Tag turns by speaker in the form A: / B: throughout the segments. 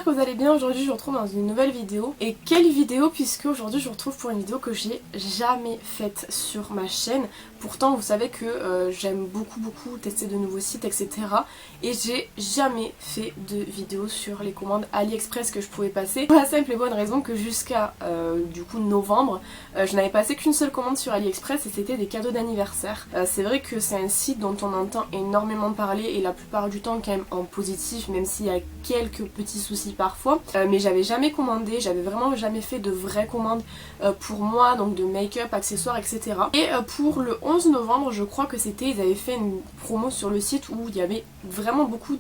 A: que vous allez bien. Aujourd'hui je vous retrouve dans une nouvelle vidéo. Et quelle vidéo, puisque aujourd'hui je vous retrouve pour une vidéo que j'ai jamais faite sur ma chaîne. Pourtant vous savez que j'aime beaucoup tester de nouveaux sites, etc. Et j'ai jamais fait de vidéo sur les commandes AliExpress que je pouvais passer. Pour la simple et bonne raison que jusqu'à du coup novembre, je n'avais passé qu'une seule commande sur AliExpress et c'était des cadeaux d'anniversaire. C'est vrai que c'est un site dont on entend énormément parler et la plupart du temps quand même en positif, même s'il y a quelques petits soucis parfois. Mais j'avais jamais commandé, j'avais vraiment jamais fait de vraies commandes pour moi, donc de make-up, accessoires, etc. Et pour le 11 novembre, je crois que c'était, ils avaient fait une promo sur le site où il y avait vraiment beaucoup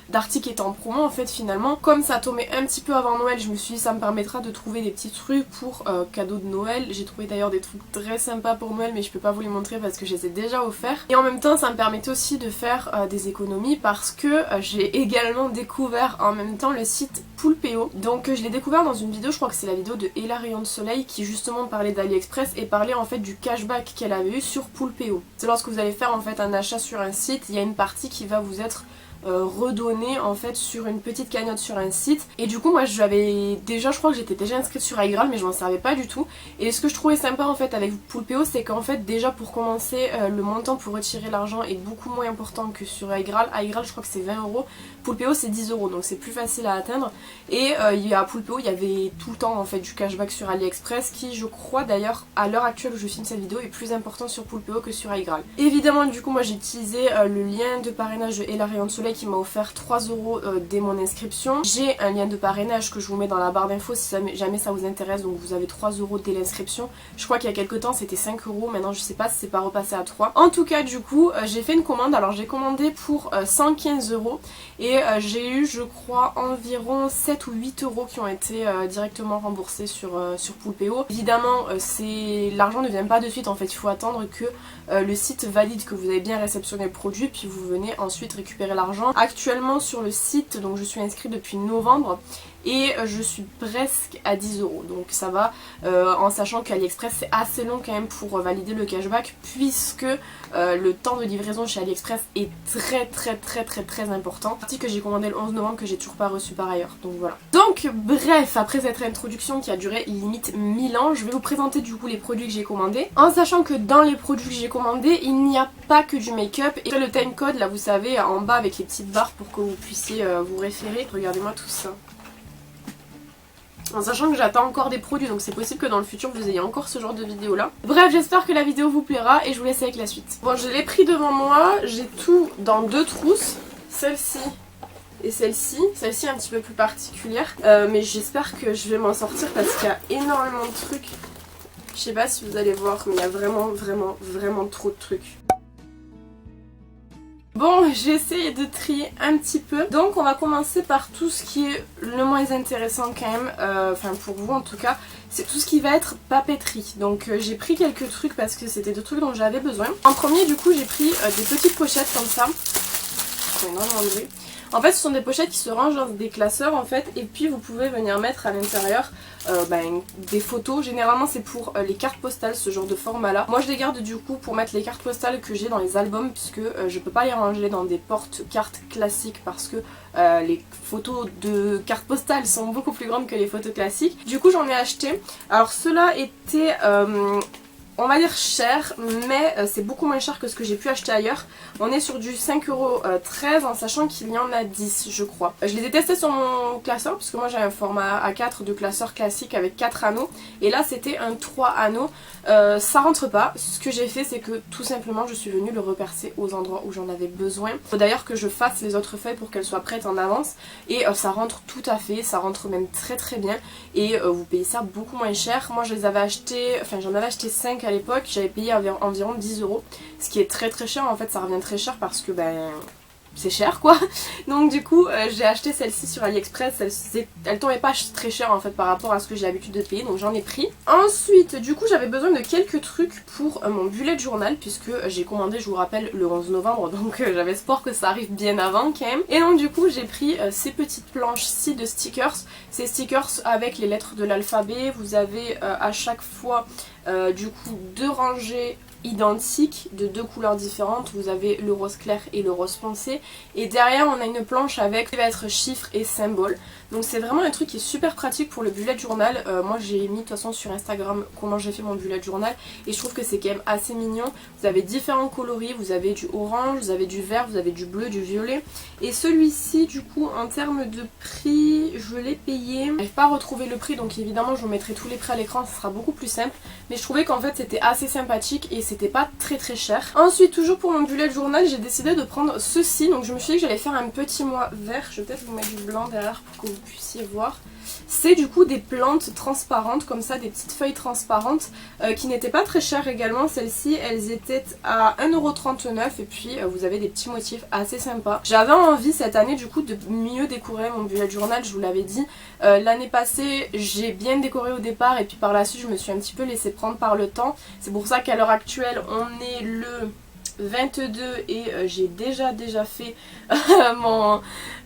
A: d'articles qui étaient en promo en fait finalement. Comme ça tombait un petit peu avant Noël, je me suis dit ça me permettra de trouver des petits trucs pour cadeaux de Noël. J'ai trouvé d'ailleurs des trucs très sympas pour Noël mais je peux pas vous les montrer parce que je les ai déjà offerts. Et en même temps ça me permettait aussi de faire des économies parce que j'ai également découvert en même temps le site Poulpeo. Donc je l'ai découvert dans une vidéo, je crois que c'est la vidéo de Ella Rayon de Soleil qui justement parlait d'AliExpress et parlait en fait du cashback qu'elle avait eu sur Poulpeo. C'est lorsque vous allez faire en fait un achat sur un site, il y a une partie qui va vous être redonné en fait sur une petite cagnotte sur un site. Et du coup moi j'avais déjà, je crois que j'étais déjà inscrite sur iGraal mais je m'en servais pas du tout. Et ce que je trouvais sympa en fait avec Poulpeo, c'est qu'en fait déjà pour commencer le montant pour retirer l'argent est beaucoup moins important que sur iGraal. iGraal je crois que c'est 20 €, Poulpeo c'est 10 € donc c'est plus facile à atteindre. Et il y a Poulpeo, il y avait tout le temps en fait du cashback sur AliExpress qui je crois d'ailleurs à l'heure actuelle où je filme cette vidéo est plus important sur Poulpeo que sur iGraal. Évidemment du coup moi j'ai utilisé le lien de parrainage de Ella Rayon de Soleil qui m'a offert 3 € dès mon inscription. J'ai un lien de parrainage que je vous mets dans la barre d'infos si jamais ça vous intéresse, donc vous avez 3 € dès l'inscription. Je crois qu'il y a quelques temps c'était 5 €, maintenant je sais pas si c'est pas repassé à 3. En tout cas du coup j'ai fait une commande, alors j'ai commandé pour 115 € et j'ai eu je crois environ 7 ou 8 € qui ont été directement remboursés sur Poulpeo. Évidemment l'argent ne vient pas de suite en fait, il faut attendre que le site valide que vous avez bien réceptionné le produit puis vous venez ensuite récupérer l'argent. Actuellement sur le site, donc je suis inscrite depuis novembre et je suis presque à 10 € donc ça va en sachant qu'AliExpress c'est assez long quand même pour valider le cashback puisque le temps de livraison chez AliExpress est très important. Partie que j'ai commandé le 11 novembre que j'ai toujours pas reçu par ailleurs, donc voilà. Donc bref, après cette introduction qui a duré limite 1000 ans, je vais vous présenter du coup les produits que j'ai commandés en sachant que dans les produits que j'ai commandés il n'y a pas que du make-up et le timecode là vous savez en bas avec les petites barres pour que vous puissiez vous référer. Regardez-moi tout ça. En sachant que j'attends encore des produits donc c'est possible que dans le futur vous ayez encore ce genre de vidéo là. Bref, j'espère que la vidéo vous plaira et je vous laisse avec la suite. Bon, je l'ai pris devant moi, j'ai tout dans deux trousses, celle-ci et celle-ci. Celle-ci est un petit peu plus particulière mais j'espère que je vais m'en sortir parce qu'il y a énormément de trucs. Je sais pas si vous allez voir mais il y a vraiment trop de trucs. Bon, j'ai essayé de trier un petit peu. Donc on va commencer par tout ce qui est le moins intéressant quand même, enfin pour vous en tout cas, c'est tout ce qui va être papeterie. Donc j'ai pris quelques trucs parce que c'était des trucs dont j'avais besoin. En premier du coup j'ai pris des petites pochettes comme ça. Je vais enlever. En fait ce sont des pochettes qui se rangent dans des classeurs en fait et puis vous pouvez venir mettre à l'intérieur des photos. Généralement c'est pour les cartes postales, ce genre de format là. Moi je les garde du coup pour mettre les cartes postales que j'ai dans les albums puisque je peux pas les ranger dans des porte-cartes classiques parce que les photos de cartes postales sont beaucoup plus grandes que les photos classiques. Du coup j'en ai acheté. Alors ceux-là étaient on va dire cher, mais c'est beaucoup moins cher que ce que j'ai pu acheter ailleurs. On est sur du 5,13 € en sachant qu'il y en a 10 je crois. Je les ai testés sur mon classeur puisque moi j'ai un format A4 de classeur classique avec 4 anneaux et là c'était un 3 anneaux. Ça rentre pas. Ce que j'ai fait c'est que tout simplement je suis venue le repercer aux endroits où j'en avais besoin. Il faut d'ailleurs que je fasse les autres feuilles pour qu'elles soient prêtes en avance et ça rentre tout à fait, ça rentre même très bien et vous payez ça beaucoup moins cher. Moi je les avais achetés, enfin j'en avais acheté 5 à l'époque, j'avais payé environ 10 €, ce qui est très cher en fait, ça revient très cher parce que c'est cher quoi. Donc du coup j'ai acheté celle-ci sur AliExpress, elle tombait pas très cher en fait par rapport à ce que j'ai l'habitude de payer donc j'en ai pris. Ensuite du coup j'avais besoin de quelques trucs pour mon bullet journal puisque j'ai commandé je vous rappelle le 11 novembre donc j'avais espoir que ça arrive bien avant quand même. Et donc du coup j'ai pris ces petites planches-ci de stickers, ces stickers avec les lettres de l'alphabet. Vous avez à chaque fois du coup 2 rangées identiques de deux couleurs différentes. Vous avez le rose clair et le rose foncé. Et derrière on a une planche avec qui va être chiffres et symboles. Donc c'est vraiment un truc qui est super pratique pour le bullet journal. Moi j'ai mis de toute façon sur Instagram comment j'ai fait mon bullet journal. Et je trouve que c'est quand même assez mignon. Vous avez différents coloris. Vous avez du orange, vous avez du vert, vous avez du bleu, du violet. Et celui-ci du coup en termes de prix je l'ai payé. Je n'arrive pas à retrouver le prix donc évidemment je vous mettrai tous les prix à l'écran. Ce sera beaucoup plus simple. Mais je trouvais qu'en fait c'était assez sympathique et c'était pas très très cher. Ensuite toujours pour mon bullet journal j'ai décidé de prendre ceci. Donc je me suis dit que j'allais faire un petit mois vert. Je vais peut-être vous mettre du blanc derrière pour que vous puissiez voir. C'est du coup des plantes transparentes comme ça, des petites feuilles transparentes qui n'étaient pas très chères également. Celles-ci elles étaient à 1,39€ et puis vous avez des petits motifs assez sympas. J'avais envie cette année du coup de mieux décorer mon bullet journal, je vous l'avais dit. L'année passée j'ai bien décoré au départ et puis par la suite je me suis un petit peu laissé prendre par le temps. C'est pour ça qu'à l'heure actuelle on est le 22 et j'ai déjà fait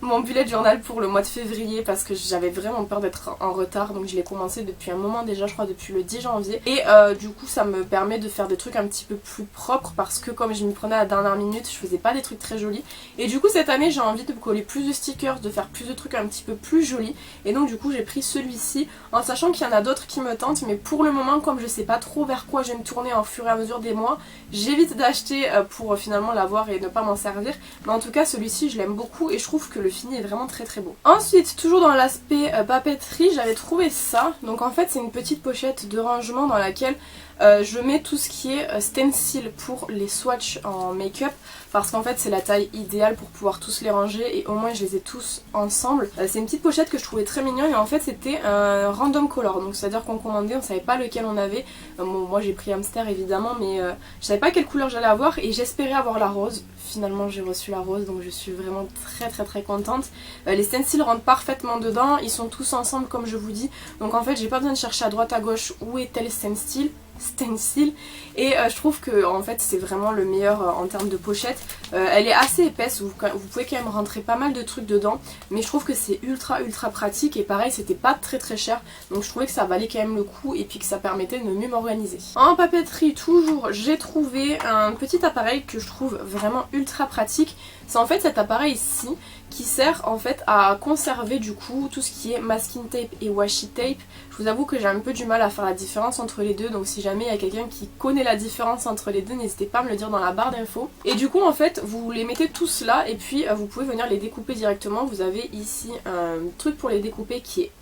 A: mon bullet journal pour le mois de février parce que j'avais vraiment peur d'être en retard, donc je l'ai commencé depuis un moment déjà, je crois depuis le 10 janvier et du coup ça me permet de faire des trucs un petit peu plus propres parce que comme je m'y prenais à la dernière minute je faisais pas des trucs très jolis et du coup cette année j'ai envie de coller plus de stickers, de faire plus de trucs un petit peu plus jolis et donc du coup j'ai pris celui-ci en sachant qu'il y en a d'autres qui me tentent mais pour le moment comme je sais pas trop vers quoi je vais me tourner au fur et à mesure des mois j'évite d'acheter pour finalement l'avoir et ne pas m'en servir, mais en tout cas celui-ci je l'aime beaucoup et je trouve que le fini est vraiment très très beau. Ensuite toujours dans l'aspect papeterie j'avais trouvé ça, donc en fait c'est une petite pochette de rangement dans laquelle je mets tout ce qui est stencil pour les swatchs en make-up parce qu'en fait c'est la taille idéale pour pouvoir tous les ranger et au moins je les ai tous ensemble. C'est une petite pochette que je trouvais très mignonne et en fait c'était un random color, donc c'est à dire qu'on commandait, on savait pas lequel on avait. Bon, moi j'ai pris hamster évidemment mais je savais pas quelle couleur j'allais avoir et j'espérais avoir la rose. Finalement j'ai reçu la rose donc je suis vraiment très contente. Les stencils rentrent parfaitement dedans, ils sont tous ensemble comme je vous dis, donc en fait j'ai pas besoin de chercher à droite à gauche où est tel stencil et je trouve que en fait c'est vraiment le meilleur en termes de pochette. Elle est assez épaisse, vous pouvez quand même rentrer pas mal de trucs dedans mais je trouve que c'est ultra pratique et pareil c'était pas très cher donc je trouvais que ça valait quand même le coup et puis que ça permettait de mieux m'organiser. En papeterie toujours j'ai trouvé un petit appareil que je trouve vraiment ultra pratique. C'est en fait cet appareil ici qui sert en fait à conserver du coup tout ce qui est masking tape et washi tape. Je vous avoue que j'ai un peu du mal à faire la différence entre les deux, donc si jamais il y a quelqu'un qui connaît la différence entre les deux n'hésitez pas à me le dire dans la barre d'infos. Et du coup en fait vous les mettez tous là et puis vous pouvez venir les découper directement. Vous avez ici un truc pour les découper qui est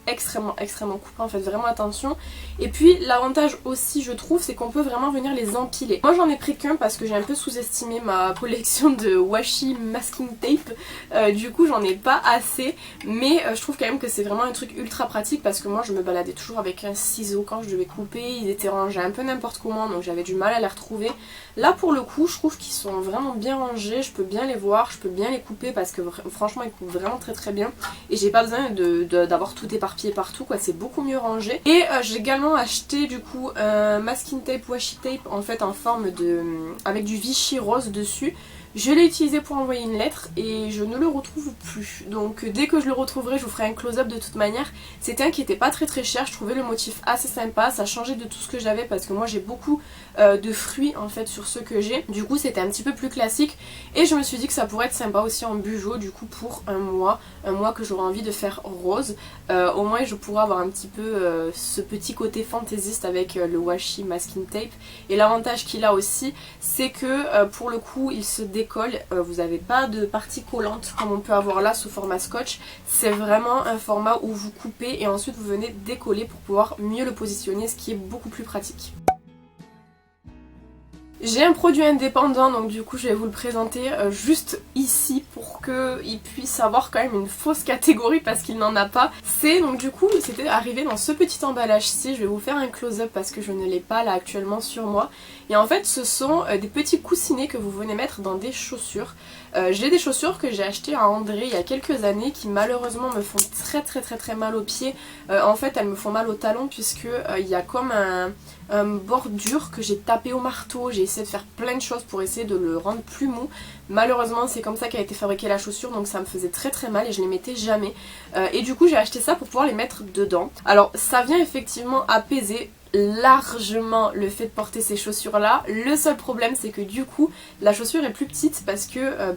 A: extrêmement coupant, faites vraiment attention. Et puis l'avantage aussi je trouve c'est qu'on peut vraiment venir les empiler. Moi j'en ai pris qu'un parce que j'ai un peu sous-estimé ma collection de washi masking tape, du coup j'en ai pas assez mais je trouve quand même que c'est vraiment un truc ultra pratique parce que moi je me baladais toujours avec un ciseau quand je devais couper, ils étaient rangés un peu n'importe comment donc j'avais du mal à les retrouver. Là pour le coup je trouve qu'ils sont vraiment bien rangés, je peux bien les voir, je peux bien les couper parce que franchement ils coupent vraiment très bien et j'ai pas besoin d'avoir tout éparpillé partout quoi, c'est beaucoup mieux rangé. Et j'ai également acheté du coup un masking tape washi tape en fait en forme de avec du Vichy rose dessus. Je l'ai utilisé pour envoyer une lettre et je ne le retrouve plus. Donc dès que je le retrouverai, je vous ferai un close-up de toute manière. C'était un qui était pas très cher, je trouvais le motif assez sympa, ça changeait de tout ce que j'avais parce que moi j'ai beaucoup de fruits en fait sur ceux que j'ai. Du coup c'était un petit peu plus classique et je me suis dit que ça pourrait être sympa aussi en bujo du coup pour un mois que j'aurais envie de faire rose. Au moins je pourrais avoir un petit peu ce petit côté fantaisiste avec le washi masking tape. Et l'avantage qu'il a aussi c'est que pour le coup il se décolle, vous n'avez pas de partie collante comme on peut avoir là sous format scotch. C'est vraiment un format où vous coupez et ensuite vous venez décoller pour pouvoir mieux le positionner, ce qui est beaucoup plus pratique. J'ai un produit indépendant donc du coup je vais vous le présenter juste ici pour qu'il puisse avoir quand même une fausse catégorie parce qu'il n'en a pas. C'est donc du coup c'était arrivé dans ce petit emballage-ci, je vais vous faire un close-up parce que je ne l'ai pas là actuellement sur moi. Et en fait ce sont des petits coussinets que vous venez mettre dans des chaussures. J'ai des chaussures que j'ai achetées à André il y a quelques années qui malheureusement me font très mal aux pieds. En fait elles me font mal au talon puisque il y a comme un bordure que j'ai tapé au marteau, j'ai essayé de faire plein de choses pour essayer de le rendre plus mou. Malheureusement c'est comme ça qu'a été fabriquée la chaussure donc ça me faisait très mal et je les mettais jamais. Et du coup j'ai acheté ça pour pouvoir les mettre dedans. Alors ça vient effectivement apaiser largement le fait de porter ces chaussures là. Le seul problème c'est que du coup la chaussure est plus petite parce que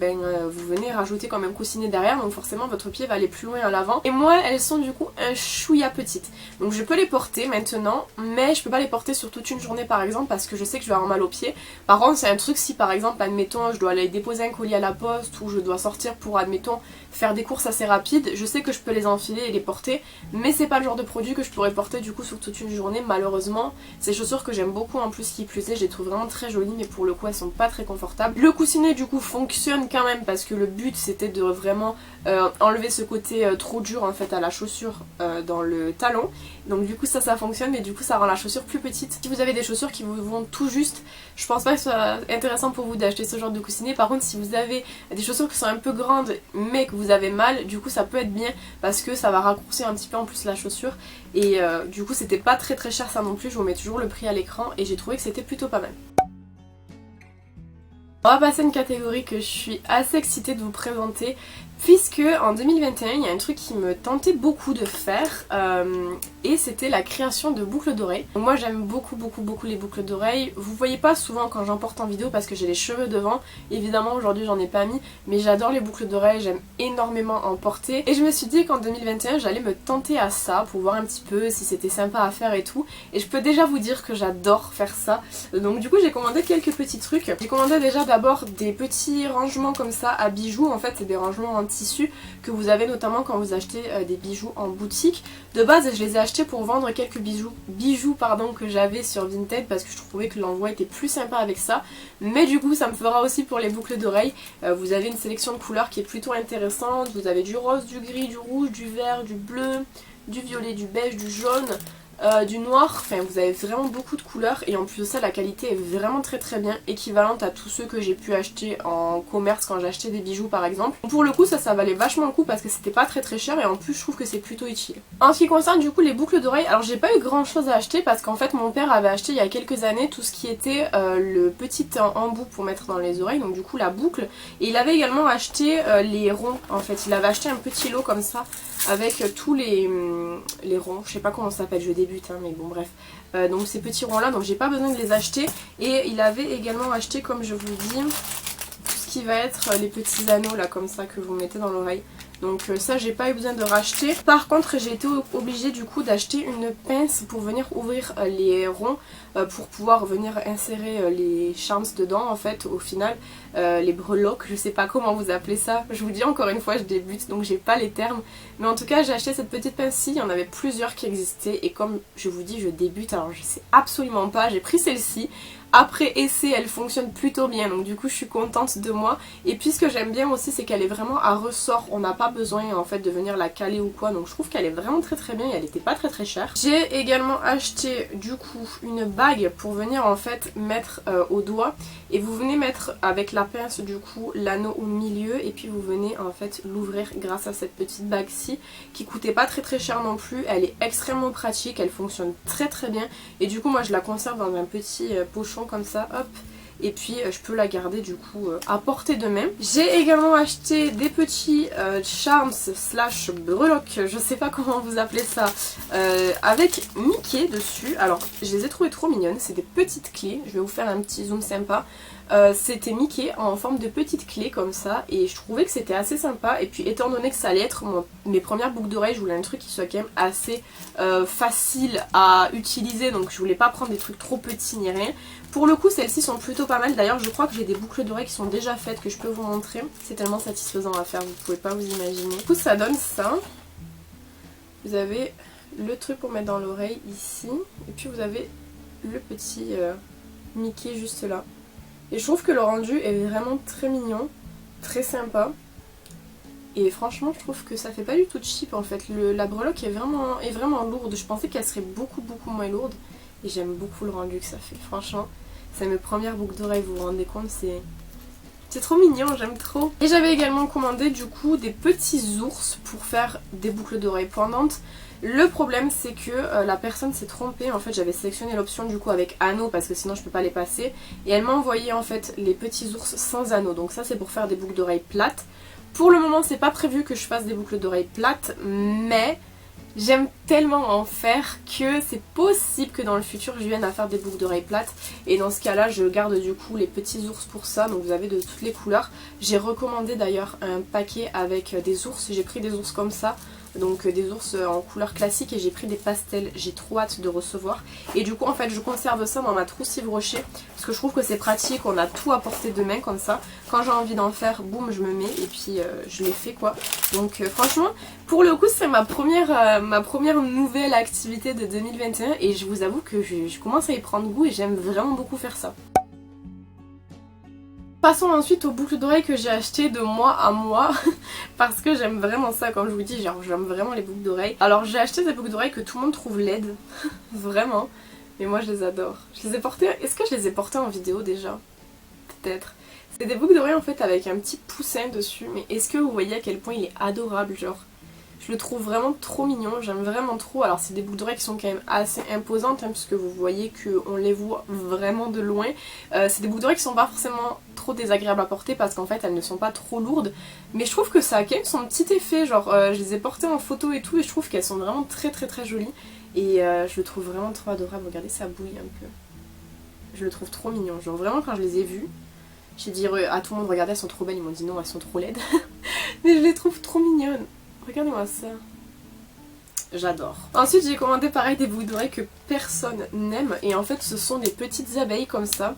A: vous venez rajouter quand même coussinet derrière, donc forcément votre pied va aller plus loin à l'avant. Et moi elles sont du coup un chouïa petites, donc je peux les porter maintenant, mais je peux pas les porter sur toute une journée par exemple parce que je sais que je vais avoir mal aux pieds. Par contre c'est un truc, si par exemple admettons je dois aller déposer un colis à la poste ou je dois sortir pour admettons faire des courses assez rapides, je sais que je peux les enfiler et les porter, mais c'est pas le genre de produit que je pourrais porter du coup sur toute une journée malheureusement. Ces chaussures que j'aime beaucoup en plus, qui plus est, je les trouve vraiment très jolies, mais pour le coup elles sont pas très confortables. Le coussinet du coup fonctionne quand même parce que le but c'était de vraiment enlever ce côté trop dur en fait à la chaussure dans le talon. Donc du coup ça fonctionne, mais du coup ça rend la chaussure plus petite. Si vous avez des chaussures qui vous vont tout juste, je pense pas que ce soit intéressant pour vous d'acheter ce genre de coussinet. Par contre si vous avez des chaussures qui sont un peu grandes mais que vous avez mal, du coup ça peut être bien parce que ça va raccourcir un petit peu en plus la chaussure. Et du coup c'était pas très cher ça non plus, je vous mets toujours le prix à l'écran et j'ai trouvé que c'était plutôt pas mal. On va passer à une catégorie que je suis assez excitée de vous présenter, puisque en 2021 il y a un truc qui me tentait beaucoup de faire et c'était la création de boucles d'oreilles. Moi j'aime beaucoup les boucles d'oreilles. Vous voyez pas souvent quand j'en porte en vidéo parce que j'ai les cheveux devant, évidemment aujourd'hui j'en ai pas mis, mais j'adore les boucles d'oreilles, j'aime énormément en porter et je me suis dit qu'en 2021 j'allais me tenter à ça pour voir un petit peu si c'était sympa à faire et tout, et je peux déjà vous dire que j'adore faire ça. Donc du coup j'ai commandé quelques petits trucs. J'ai commandé déjà d'abord des petits rangements comme ça à bijoux, en fait c'est des rangements en tissu que vous avez notamment quand vous achetez des bijoux en boutique. De base je les ai achetés pour vendre quelques bijoux que j'avais sur Vinted parce que je trouvais que l'envoi était plus sympa avec ça, mais du coup ça me fera aussi pour les boucles d'oreilles. Vous avez une sélection de couleurs qui est plutôt intéressante, vous avez du rose, du gris, du rouge, du vert, du bleu, du violet, du beige, du jaune, du noir, enfin vous avez vraiment beaucoup de couleurs et en plus de ça la qualité est vraiment très bien, équivalente à tous ceux que j'ai pu acheter en commerce quand j'achetais des bijoux par exemple. Pour le coup ça valait vachement le coup parce que c'était pas très cher et en plus je trouve que c'est plutôt utile. En ce qui concerne du coup les boucles d'oreilles, alors j'ai pas eu grand chose à acheter parce qu'en fait mon père avait acheté il y a quelques années tout ce qui était le petit embout pour mettre dans les oreilles, donc du coup la boucle, et il avait également acheté les ronds en fait, il avait acheté un petit lot comme ça avec tous les ronds, je sais pas comment ça s'appelle, je débute mais bon bref, donc ces petits ronds là, donc j'ai pas besoin de les acheter. Et il avait également acheté, comme je vous dis, tout ce qui va être les petits anneaux là comme ça que vous mettez dans l'oreille. Donc ça j'ai pas eu besoin de racheter. Par contre j'ai été obligée du coup d'acheter une pince pour venir ouvrir les ronds, pour pouvoir venir insérer les charms dedans en fait au final, les breloques, je sais pas comment vous appelez ça, je vous dis encore une fois je débute donc j'ai pas les termes, mais en tout cas j'ai acheté cette petite pince-ci, il y en avait plusieurs qui existaient et comme je vous dis je débute alors je sais absolument pas, j'ai pris celle-ci. Après essai elle fonctionne plutôt bien, donc du coup je suis contente de moi. Et puis ce que j'aime bien aussi c'est qu'elle est vraiment à ressort, on n'a pas besoin en fait de venir la caler ou quoi, donc je trouve qu'elle est vraiment très bien et elle était pas très chère. J'ai également acheté du coup une bague pour venir en fait mettre au doigt, et vous venez mettre avec la pince du coup l'anneau au milieu et puis vous venez en fait l'ouvrir grâce à cette petite bague ci qui coûtait pas très cher non plus. Elle est extrêmement pratique, elle fonctionne très bien et du coup moi je la conserve dans un petit pochon comme ça, hop, et puis je peux la garder du coup à portée de main. J'ai également acheté des petits charms slash breloques, je sais pas comment vous appelez ça, avec Mickey dessus. Alors je les ai trouvées trop mignonnes, c'est des petites clés, je vais vous faire un petit zoom sympa. C'était Mickey en forme de petite clé comme ça et je trouvais que c'était assez sympa, et puis étant donné que ça allait être mes premières boucles d'oreilles, je voulais un truc qui soit quand même assez facile à utiliser, donc je voulais pas prendre des trucs trop petits ni rien. Pour le coup celles-ci sont plutôt pas mal, d'ailleurs je crois que j'ai des boucles d'oreilles qui sont déjà faites que je peux vous montrer, c'est tellement satisfaisant à faire, vous pouvez pas vous imaginer. Du coup ça donne ça, vous avez le truc pour mettre dans l'oreille ici, et puis vous avez le petit Mickey juste là. Et je trouve que le rendu est vraiment très mignon, très sympa. Et franchement je trouve que ça fait pas du tout cheap en fait. La breloque est vraiment lourde, je pensais qu'elle serait beaucoup moins lourde. Et j'aime beaucoup le rendu que ça fait, franchement. C'est mes premières boucles d'oreilles, vous vous rendez compte, c'est trop mignon, j'aime trop. Et j'avais également commandé du coup des petits ours pour faire des boucles d'oreilles pendantes. Le problème c'est que la personne s'est trompée, en fait j'avais sélectionné l'option du coup avec anneaux parce que sinon je peux pas les passer. Et elle m'a envoyé en fait les petits ours sans anneaux, donc ça c'est pour faire des boucles d'oreilles plates. Pour le moment c'est pas prévu que je fasse des boucles d'oreilles plates, mais J'aime tellement en faire que c'est possible que dans le futur je vienne à faire des boucles d'oreilles plates. Et dans ce cas là je garde du coup les petits ours pour ça. Donc vous avez de toutes les couleurs. J'ai recommandé d'ailleurs un paquet avec des ours. J'ai pris des ours comme ça. Donc des ours en couleur classique et j'ai pris des pastels, j'ai trop hâte de recevoir. Et du coup en fait je conserve ça dans ma trousse Yves Rocher parce que je trouve que c'est pratique, on a tout à portée de main comme ça. Quand j'ai envie d'en faire, boum, je me mets et puis je les fais quoi. Donc franchement pour le coup c'est ma première nouvelle activité de 2021 et je vous avoue que je commence à y prendre goût et j'aime vraiment beaucoup faire ça. Passons ensuite aux boucles d'oreilles que j'ai achetées de mois à mois parce que j'aime vraiment ça, comme je vous dis, genre j'aime vraiment les boucles d'oreilles. Alors j'ai acheté des boucles d'oreilles que tout le monde trouve laides, vraiment, mais moi je les adore. Je les ai portées, est-ce que je les ai portées en vidéo déjà? Peut-être. C'est des boucles d'oreilles en fait avec un petit poussin dessus, mais est-ce que vous voyez à quel point il est adorable, genre je le trouve vraiment trop mignon, j'aime vraiment trop. Alors c'est des boucles d'oreilles qui sont quand même assez imposantes hein, puisque vous voyez qu'on les voit vraiment de loin. C'est des boucles d'oreilles qui sont pas forcément trop désagréables à porter parce qu'en fait elles ne sont pas trop lourdes. Mais je trouve que ça a quand même son petit effet, genre je les ai portées en photo et tout et je trouve qu'elles sont vraiment très jolies. Et je le trouve vraiment trop adorable, regardez ça bouille un peu. Je le trouve trop mignon, genre vraiment quand je les ai vues, j'ai dit à tout le monde regardez elles sont trop belles, ils m'ont dit non elles sont trop laides. Mais je les trouve trop mignonnes. Regardez-moi ça. J'adore. Ensuite j'ai commandé pareil des boucles d'oreilles que personne n'aime. Et en fait ce sont des petites abeilles comme ça.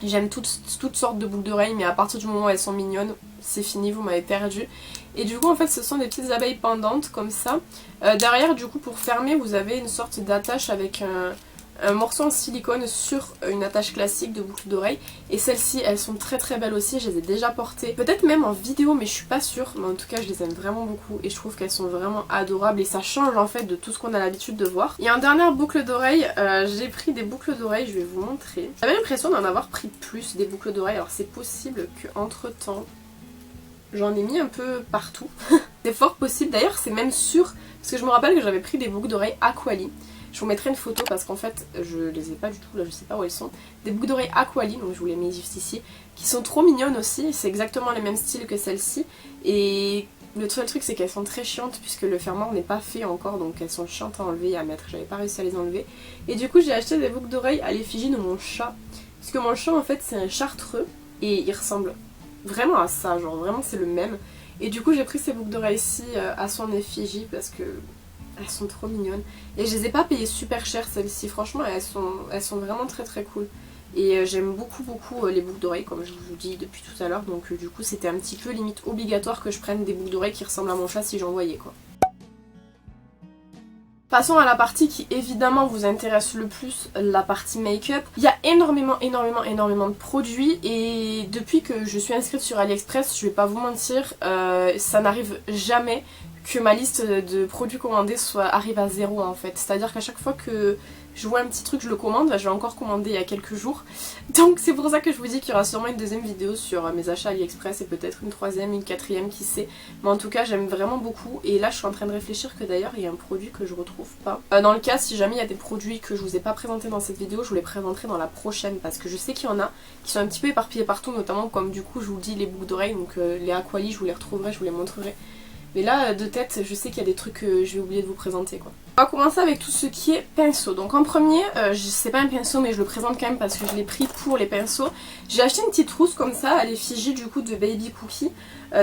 A: J'aime toutes sortes de boucles d'oreilles mais à partir du moment où elles sont mignonnes, c'est fini, vous m'avez perdu. Et du coup en fait ce sont des petites abeilles pendantes comme ça. Derrière du coup pour fermer vous avez une sorte d'attache avec un morceau en silicone sur une attache classique de boucle d'oreille. Et celles-ci elles sont très belles aussi, je les ai déjà portées. Peut-être même en vidéo mais je suis pas sûre. Mais en tout cas je les aime vraiment beaucoup et je trouve qu'elles sont vraiment adorables. Et ça change en fait de tout ce qu'on a l'habitude de voir. Et en dernière boucle d'oreille, j'ai pris des boucles d'oreilles, je vais vous montrer. J'avais l'impression d'en avoir pris plus des boucles d'oreilles. Alors c'est possible qu'entre temps j'en ai mis un peu partout. C'est fort possible, d'ailleurs c'est même sûr. Parce que je me rappelle que j'avais pris des boucles d'oreilles Aquali. Je vous mettrai une photo parce qu'en fait je les ai pas du tout, là je sais pas où elles sont. Des boucles d'oreilles Aquali, donc je vous les mets juste ici, qui sont trop mignonnes aussi, c'est exactement les mêmes styles que celles-ci. Et le seul truc c'est qu'elles sont très chiantes puisque le fermoir n'est pas fait encore, donc elles sont chiantes à enlever et à mettre, j'avais pas réussi à les enlever. Et du coup j'ai acheté des boucles d'oreilles à l'effigie de mon chat. Parce que mon chat en fait c'est un chartreux et il ressemble vraiment à ça, genre vraiment c'est le même. Et du coup j'ai pris ces boucles d'oreilles-ci à son effigie parce que elles sont trop mignonnes. Et je les ai pas payées super cher celles-ci, franchement elles sont vraiment très cool. Et j'aime beaucoup les boucles d'oreilles comme je vous dis depuis tout à l'heure. Donc du coup c'était un petit peu limite obligatoire que je prenne des boucles d'oreilles qui ressemblent à mon chat si j'en voyais quoi. Passons à la partie qui évidemment vous intéresse le plus, la partie make-up. Il y a énormément de produits et depuis que je suis inscrite sur AliExpress, je vais pas vous mentir, ça n'arrive jamais que ma liste de produits commandés arrive à zéro en fait. C'est-à-dire qu'à chaque fois que je vois un petit truc, je le commande. Là, je l'ai encore commandé il y a quelques jours. Donc c'est pour ça que je vous dis qu'il y aura sûrement une deuxième vidéo sur mes achats AliExpress et peut-être une troisième, une quatrième, qui sait. Mais en tout cas, j'aime vraiment beaucoup. Et là, je suis en train de réfléchir que d'ailleurs, il y a un produit que je retrouve pas. Dans le cas, si jamais il y a des produits que je vous ai pas présentés dans cette vidéo, je vous les présenterai dans la prochaine. Parce que je sais qu'il y en a qui sont un petit peu éparpillés partout, notamment comme du coup, je vous dis les boucles d'oreilles. Donc les Aquali, je vous les retrouverai, je vous les montrerai. Mais là, de tête, je sais qu'il y a des trucs que je vais oublier de vous présenter quoi. On va commencer avec tout ce qui est pinceau. Donc en premier, c'est pas un pinceau mais je le présente quand même parce que je l'ai pris pour les pinceaux. J'ai acheté une petite trousse comme ça à l'effigie du coup de Baby Cookie.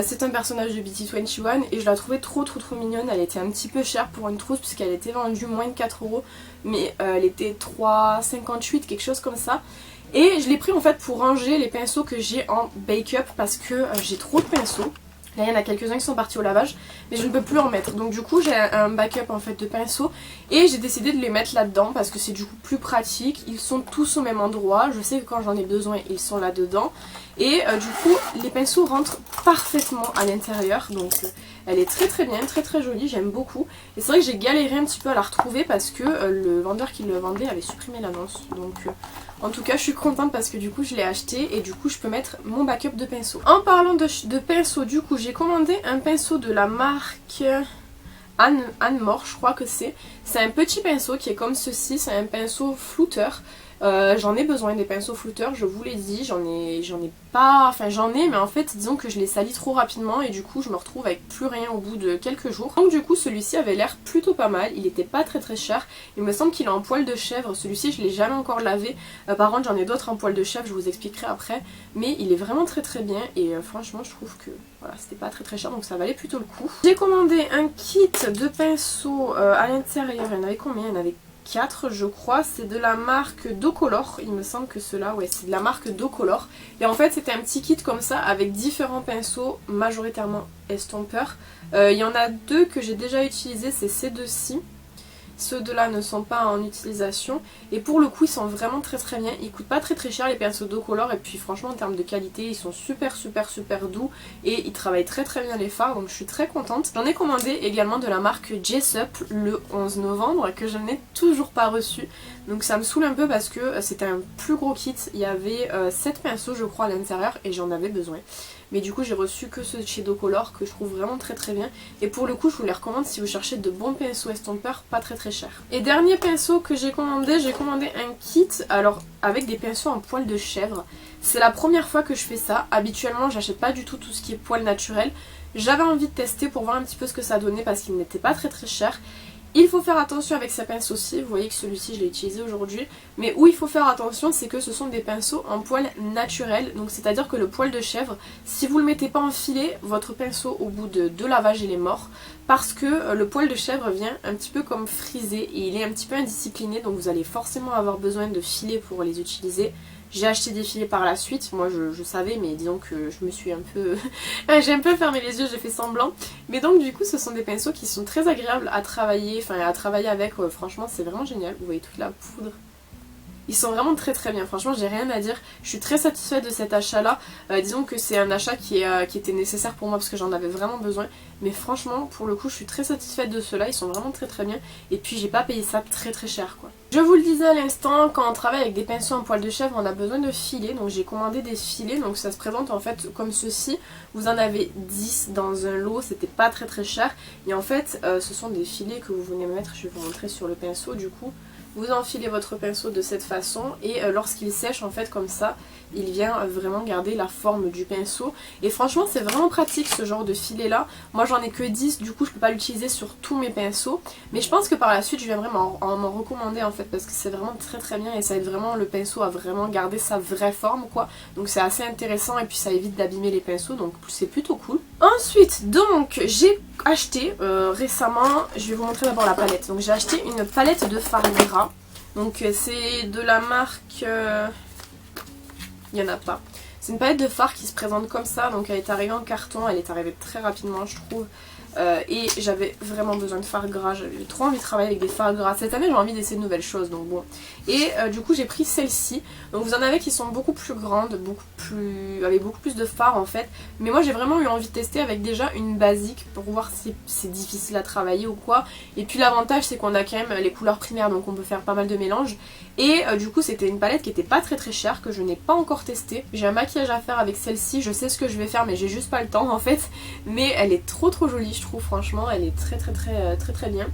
A: C'est un personnage de BT21 et je la trouvais trop mignonne. Elle était un petit peu chère pour une trousse puisqu'elle était vendue moins de 4 €. Mais elle était 3,58, quelque chose comme ça. Et je l'ai pris en fait pour ranger les pinceaux que j'ai en bake-up parce que j'ai trop de pinceaux. Là il y en a quelques-uns qui sont partis au lavage mais je ne peux plus en mettre. Donc du coup j'ai un backup en fait de pinceaux et j'ai décidé de les mettre là-dedans parce que c'est du coup plus pratique. Ils sont tous au même endroit. Je sais que quand j'en ai besoin ils sont là-dedans. Et du coup les pinceaux rentrent parfaitement à l'intérieur. Donc elle est très bien, très jolie, j'aime beaucoup. Et c'est vrai que j'ai galéré un petit peu à la retrouver parce que le vendeur qui le vendait avait supprimé l'annonce. Donc en tout cas je suis contente parce que du coup je l'ai acheté et du coup je peux mettre mon backup de pinceau. En parlant de pinceau, du coup j'ai commandé un pinceau de la marque Anne More, je crois que c'est. C'est un petit pinceau qui est comme ceci, c'est un pinceau flouteur. J'en ai besoin des pinceaux flouteurs, je vous l'ai dit, j'en ai pas, enfin j'en ai, mais en fait disons que je les salis trop rapidement et du coup je me retrouve avec plus rien au bout de quelques jours. Donc du coup celui-ci avait l'air plutôt pas mal, il était pas très cher, il me semble qu'il est en poil de chèvre, celui-ci je l'ai jamais encore lavé, par contre j'en ai d'autres en poil de chèvre, je vous expliquerai après, mais il est vraiment très bien et franchement je trouve que voilà, c'était pas très cher donc ça valait plutôt le coup. J'ai commandé un kit de pinceaux à l'intérieur, il y en avait combien? Il y en avait 4 je crois, c'est de la marque Docolor, il me semble que ceux-là, ouais c'est de la marque Docolor. Et en fait c'était un petit kit comme ça avec différents pinceaux, majoritairement estompeurs. Il y en a 2 que j'ai déjà utilisés, c'est ces deux-ci. Ceux de là ne sont pas en utilisation et pour le coup ils sont vraiment très bien, ils coûtent pas très cher les pinceaux Docolor et puis franchement en termes de qualité ils sont super doux et ils travaillent très bien les fards donc je suis très contente. J'en ai commandé également de la marque Jessup le 11 novembre que je n'ai toujours pas reçu donc ça me saoule un peu parce que c'était un plus gros kit, il y avait 7 pinceaux je crois à l'intérieur et j'en avais besoin. Mais du coup j'ai reçu que ceux de chez Docolor que je trouve vraiment très bien. Et pour le coup je vous les recommande si vous cherchez de bons pinceaux estompeurs pas très chers. Et dernier pinceau que j'ai commandé un kit alors avec des pinceaux en poil de chèvre. C'est la première fois que je fais ça. Habituellement j'achète pas du tout ce qui est poil naturel. J'avais envie de tester pour voir un petit peu ce que ça donnait parce qu'il n'était pas très cher. Il faut faire attention avec ces pinceaux aussi, vous voyez que celui-ci je l'ai utilisé aujourd'hui, mais où il faut faire attention c'est que ce sont des pinceaux en poil naturel, donc c'est à dire que le poil de chèvre, si vous le mettez pas en filet, votre pinceau au bout de 2 lavages il est mort, parce que le poil de chèvre vient un petit peu comme frisé et il est un petit peu indiscipliné, donc vous allez forcément avoir besoin de filets pour les utiliser. J'ai acheté des filets par la suite, moi je savais mais disons que je me suis un peu... j'ai un peu fermé les yeux, j'ai fait semblant. Mais donc du coup ce sont des pinceaux qui sont très agréables à travailler, avec, franchement c'est vraiment génial. Vous voyez toute la poudre. Ils sont vraiment très bien, franchement j'ai rien à dire. Je suis très satisfaite de cet achat là. Disons que c'est un achat qui était nécessaire pour moi parce que j'en avais vraiment besoin. Mais franchement pour le coup je suis très satisfaite de ceux-là, ils sont vraiment très bien. Et puis j'ai pas payé ça très cher quoi. Je vous le disais à l'instant, quand on travaille avec des pinceaux en poil de chèvre on a besoin de filets. Donc j'ai commandé des filets, donc ça se présente en fait comme ceci. Vous en avez 10 dans un lot, c'était pas très cher. Et en fait ce sont des filets que vous venez mettre, je vais vous montrer sur le pinceau du coup. Vous enfilez votre pinceau de cette façon et lorsqu'il sèche en fait comme ça, il vient vraiment garder la forme du pinceau. Et franchement c'est vraiment pratique ce genre de filet là. Moi j'en ai que 10, du coup je peux pas l'utiliser sur tous mes pinceaux. Mais je pense que par la suite je viendrai m'en recommander en fait parce que c'est vraiment très bien et ça aide vraiment le pinceau à vraiment garder sa vraie forme quoi. Donc c'est assez intéressant et puis ça évite d'abîmer les pinceaux donc c'est plutôt cool. Ensuite donc j'ai acheté récemment, je vais vous montrer d'abord la palette. Donc j'ai acheté une palette de fard gras. Donc c'est de la marque... il n'y en a pas. C'est une palette de fard qui se présente comme ça. Donc elle est arrivée en carton, elle est arrivée très rapidement je trouve. Et j'avais vraiment besoin de fard gras, j'avais trop envie de travailler avec des fards gras. Cette année j'ai envie d'essayer de nouvelles choses donc bon. Et du coup j'ai pris celle-ci. Donc vous en avez qui sont beaucoup plus grandes, avec beaucoup plus de fard en fait. Mais moi j'ai vraiment eu envie de tester avec déjà une basique pour voir si c'est difficile à travailler ou quoi. Et puis l'avantage c'est qu'on a quand même les couleurs primaires donc on peut faire pas mal de mélanges. Et du coup c'était une palette qui était pas très chère, que je n'ai pas encore testée. J'ai un maquillage à faire avec celle-ci, je sais ce que je vais faire mais j'ai juste pas le temps en fait. Mais elle est trop jolie je trouve, franchement elle est très bien.